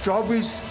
24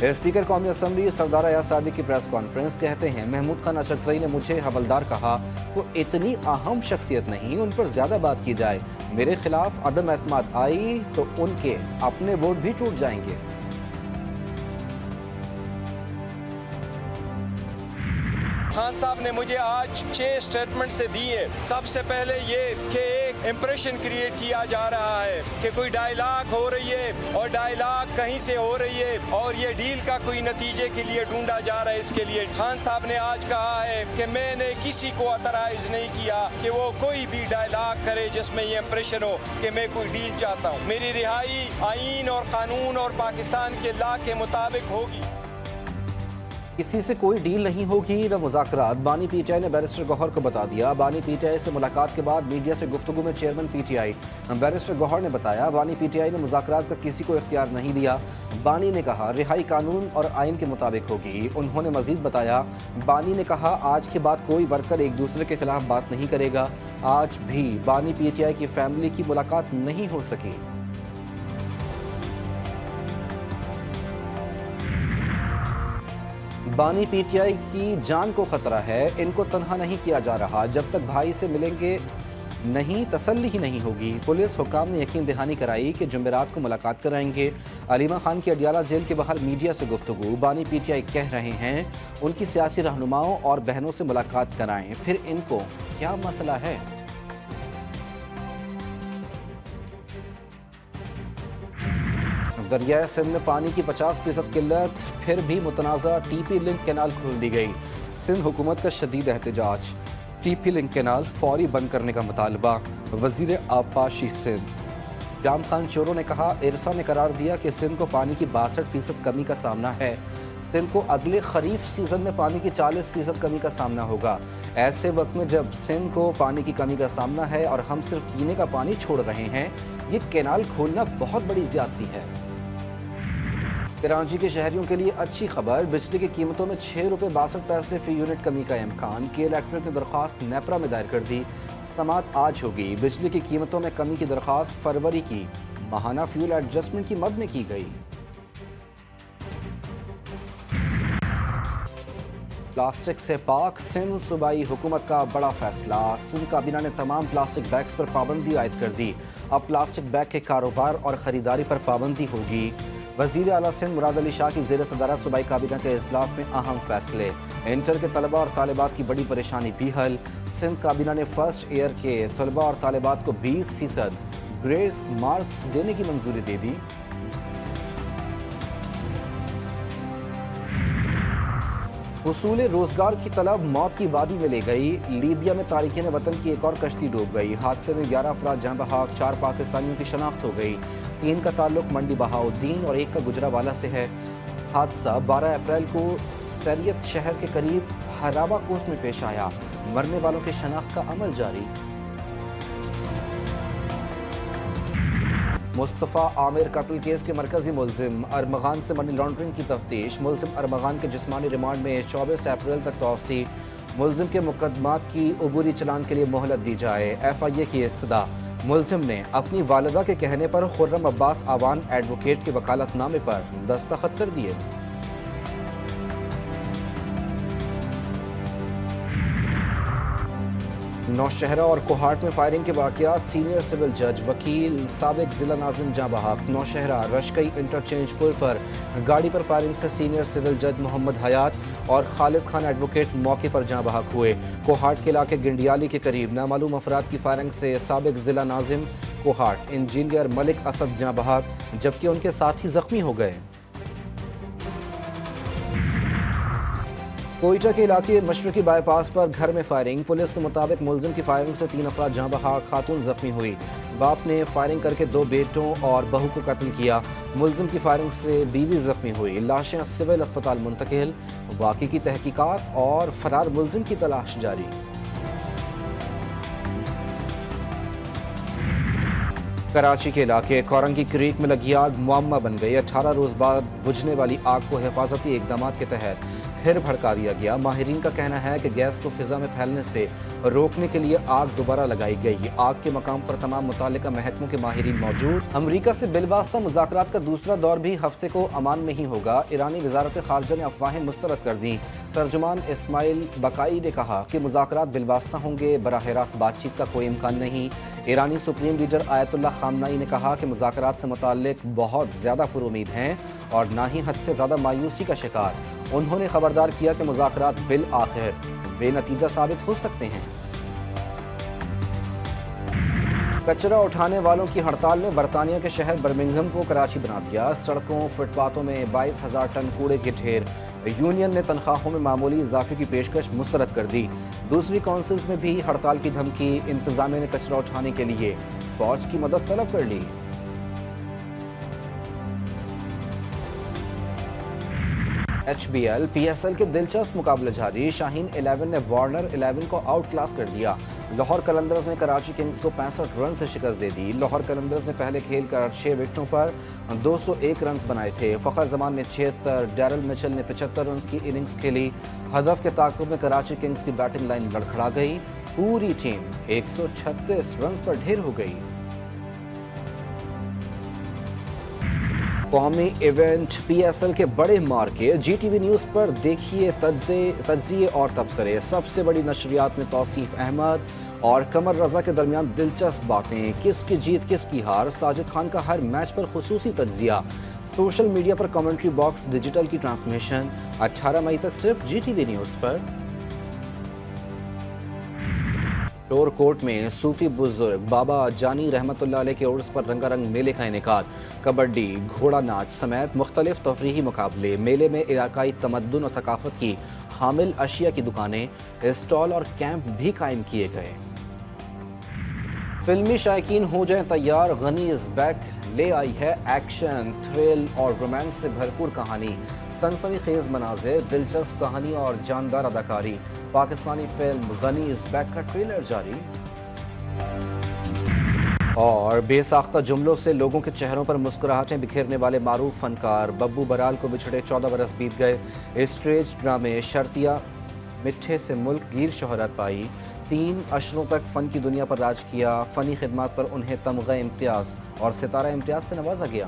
speaker قومی assembly سردار ایاز صادق کی press conference کہتے ہیں محمود خان اچکزئی نے مجھے حوالدار کہا، وہ اتنی اہم شخصیت نہیں، ان پر زیادہ بات کی جائے۔ میرے خلاف عدم اعتماد آئی تو ان کے اپنے ووٹ بھی ٹوٹ جائیں گے۔ خان صاحب نے مجھے آج 6 اسٹیٹمنٹ سے دی ہے۔ سب سے پہلے یہ کہ ایک امپریشن کریٹ کیا جا رہا ہے کہ کوئی ڈائلاگ ہو رہی ہے اور ڈائلاگ کہیں سے ہو رہی ہے اور یہ ڈیل کا کوئی نتیجے کے لیے ڈھونڈا جا رہا ہے۔ اس کے لیے خان صاحب نے آج کہا ہے کہ میں نے کسی کو اترائز نہیں کیا کہ وہ کوئی بھی ڈائلاگ کرے جس میں یہ امپریشن ہو کہ میں کوئی ڈیل چاہتا ہوں۔ میری رہائی آئین اور قانون اور پاکستان کے لا کے مطابق ہوگی۔ کسی سے کوئی ڈیل نہیں ہوگی نہ مذاکرات، بانی پی ٹی آئی نے بیرسٹر گوہر کو بتا دیا۔ بانی پی ٹی آئی سے ملاقات کے بعد میڈیا سے گفتگو میں chairman P T I barrister Gohar نے بتایا بانی پی ٹی آئی نے مذاکرات کا کسی کو اختیار نہیں دیا۔ بانی نے کہا رہائی قانون اور آئین کے مطابق ہوگی۔ انہوں نے مزید بتایا بانی نے کہا آج کے بعد کوئی ورکر ایک دوسرے کے خلاف بات نہیں کرے گا۔ آج بھی بانی پی ٹی آئی کی فیملی کی ملاقات نہیں ہو سکی۔ بانی پی ٹی آئی کی جان کو خطرہ ہے، ان کو تنہا نہیں کیا جا رہا، جب تک بھائی سے ملیں گے نہیں تسلی ہی نہیں ہوگی۔ پولیس حکام نے یقین دہانی کرائی کہ جمعرات کو ملاقات کرائیں گے۔ علیمہ خان کی اڈیالہ جیل کے باہر میڈیا سے گفتگو، بانی پی ٹی آئی کہہ رہے ہیں ان کی سیاسی رہنماؤں اور بہنوں سے ملاقات کرائیں، پھر ان کو کیا مسئلہ ہے؟ دریائے سندھ میں پانی کی 50% قلت، پھر بھی متنازع ٹی پی لنک کینال کھول دی گئی۔ سندھ حکومت کا شدید احتجاج، ٹی پی لنک کینال فوری بند کرنے کا مطالبہ۔ وزیر آبپاشی سندھ جام خان چورو نے کہا ارسا نے قرار دیا کہ سندھ کو پانی کی 62% کمی کا سامنا ہے۔ سندھ کو اگلے خریف سیزن میں پانی کی 40% کمی کا سامنا ہوگا۔ ایسے وقت میں جب سندھ کو پانی کی کمی کا سامنا ہے اور ہم صرف پینے کا پانی چھوڑ رہے ہیں، یہ کینال کھولنا بہت بڑی زیادتی ہے۔ کراچی کے شہریوں کے لیے اچھی خبر، بجلی کی قیمتوں میں 6 روپے 62 پیسے فی یونٹ کمی کا امکان۔ کے الیکٹریٹ نے درخواست نیپرا میں دائر کر دی، سماعت آج ہوگی۔ بجلی کی قیمتوں میں کمی کی درخواست فروری کی ماہانہ فیول ایڈجسٹمنٹ کی مد میں کی گئی۔ پلاسٹک سے پاک سندھ، صوبائی حکومت کا بڑا فیصلہ۔ سندھ کابینہ نے تمام پلاسٹک بیگز پر پابندی عائد کر دی۔ اب پلاسٹک بیگ کے کاروبار اور خریداری پر پابندی ہوگی۔ وزیر اعلیٰ سندھ مراد علی شاہ کی زیر صدارت صوبائی کابینہ کے اجلاس میں اہم فیصلے۔ انٹر کے طلبہ اور طالبات کی بڑی پریشانی بھی حل۔ سندھ کابینہ نے فرسٹ ایئر کے طلبہ اور طالبات کو 20% گریس مارکس دینے کی منظوری دے دی۔ حصول روزگار کی طلب موت کی وادی میں لے گئی۔ لیبیا میں تارکین وطن کی ایک اور کشتی ڈوب گئی۔ حادثے میں 11 افراد جاں بحق، 4 پاکستانیوں کی شناخت ہو گئی۔ 3 کا تعلق منڈی بہاؤدین اور 1 کا گجرانوالہ سے ہے۔ حادثہ 12 اپریل کو سریت شہر کے قریب ہراوا کوسٹ میں پیش آیا۔ مرنے والوں کی شناخت کا عمل جاری۔ مصطفیٰ عامر قتل کیس کے مرکزی ملزم ارمغان سے منی لانڈرنگ کی تفتیش۔ ملزم ارمغان کے جسمانی ریمانڈ میں 24 اپریل تک توسیع۔ ملزم کے مقدمات کی عبوری چلان کے لیے مہلت دی جائے۔ ایف آئی اے کی استدعا۔ ملزم نے اپنی والدہ کے کہنے پر خرم عباس آوان ایڈوکیٹ کے وکالت نامے پر دستخط کر دیے۔ نوشہرہ اور کوہاٹ میں فائرنگ کے واقعات، سینئر سول جج وکیل سابق ضلع ناظم جاں بحق۔ نوشہرہ رشکئی انٹرچینج پل پر گاڑی پر فائرنگ سے سینئر سول جج محمد حیات اور خالد خان ایڈوکیٹ موقع پر جاں بحق ہوئے۔ کوہاٹ کے علاقے گنڈیالی کے قریب نامعلوم افراد کی فائرنگ سے سابق ضلع ناظم کوہاٹ انجینئر ملک اسد جاں بحق، جبکہ ان کے ساتھی زخمی ہو گئے۔ کوئٹہ کے علاقے مشرقی بائی پاس پر گھر میں فائرنگ، پولیس کے مطابق ملزم کی فائرنگ سے 3 افراد جاں بحق، خاتون زخمی ہوئی۔ باپ نے فائرنگ کر کے 2 بیٹوں اور بہو کو قتل کیا۔ ملزم کی فائرنگ سے بیوی زخمی ہوئی۔ لاشیں سول اسپتال منتقل۔ واقعے کی تحقیقات اور فرار ملزم کی تلاش جاری۔ کراچی کے علاقے کورنگی کریک میں لگی آگ معمہ بن گئی۔ 18 روز بعد بجھنے والی آگ کو حفاظتی اقدامات کے تحت پھر بھڑکا دیا گیا۔ ماہرین کا کہنا ہے کہ گیس کو فضا میں پھیلنے سے روکنے کے لیے آگ دوبارہ لگائی گئی۔ آگ کے مقام پر تمام متعلقہ محکموں کے ماہرین موجود۔ امریکہ سے بالواسطہ مذاکرات کا دوسرا دور بھی ہفتے کو عمان میں ہی ہوگا۔ ایرانی وزارت خارجہ نے افواہیں مسترد کر دیں۔ ترجمان اسماعیل بقائی نے کہا کہ مذاکرات بالواسطہ ہوں گے، براہ راست بات چیت کا کوئی امکان نہیں۔ ایرانی سپریم لیڈر آیت اللہ خامنائی نے کہا کہ مذاکرات سے متعلق بہت زیادہ پر امید ہیں اور نہ ہی حد سے زیادہ مایوسی کا شکار۔ انہوں نے خبردار کیا کہ مذاکرات بالآخر بے نتیجہ ثابت ہو سکتے ہیں۔ کچرا اٹھانے والوں کی ہڑتال نے برطانیہ کے شہر برمنگھم کو کراچی بنا دیا۔ سڑکوں، فٹ پاتھوں میں 22,000 ٹن کوڑے کے ڈھیر۔ یونین نے تنخواہوں میں معمولی اضافے کی پیشکش مسترد کر دی۔ دوسری کونسلز میں بھی ہڑتال کی دھمکی۔ انتظامیہ نے کچرا اٹھانے کے لیے فوج کی مدد طلب کر لی۔ HBL PSL کے دلچسپ مقابلے جاری۔ شاہین 11 نے وارنر 11 کو آؤٹ کلاس کر دیا۔ لاہور قلندرز نے کراچی کنگز کو 65 رن سے شکست دے دی۔ لاہور قلندرز نے پہلے کھیل کر 6 وکٹوں پر 201 رنز بنائے تھے۔ فخر زمان نے 76، ڈیرل میچل نے 75 رنز کی اننگز کھیلی۔ ہدف کے تعاقب میں کراچی کنگز کی بیٹنگ لائن لڑکھڑا گئی۔ پوری ٹیم 136 رنز پر ڈھیر ہو گئی۔ قومی ایونٹ PSL کے بڑے مارکے GTV نیوز پر دیکھیے تجزیے اور تبصرے۔ سب سے بڑی نشریات میں توصیف احمد اور قمر رضا کے درمیان دلچسپ باتیں۔ کس کی جیت کس کی ہار، ساجد خان کا ہر میچ پر خصوصی تجزیہ۔ سوشل میڈیا پر کمنٹری باکس ڈیجیٹل کی ٹرانسمیشن 18 مئی تک صرف GTV نیوز پر۔ ٹور کوٹ میں صوفی بزرگ بابا جانی رحمت اللہ علیہ کے عرس پر رنگا رنگ میلے کا انعقاد۔ کبڈی، گھوڑا ناچ سمیت مختلف تفریحی مقابلے۔ میلے میں علاقائی تمدن اور ثقافت کی حامل اشیاء کی دکانیں، اسٹال اور کیمپ بھی قائم کیے گئے۔ فلمی شائقین ہو جائیں تیار، غنی از بیک لے آئی ہے ایکشن، تھرل اور رومانس سے بھرپور کہانی۔ سنسنی خیز مناظر، دلچسپ کہانی اور جاندار اداکاری۔ پاکستانی فلم غنی از بیک کا ٹریلر جاری۔ اور بے ساختہ جملوں سے لوگوں کے چہروں پر مسکراہٹیں بکھیرنے والے معروف فنکار ببو برال کو بچھڑے 14 برس بیت گئے۔ اسٹیج ڈرامے شرطیہ مٹھے سے ملک گیر شہرت پائی۔ 3 عشروں تک فن کی دنیا پر راج کیا۔ فنی خدمات پر انہیں تمغہ امتیاز اور ستارہ امتیاز سے نوازا گیا۔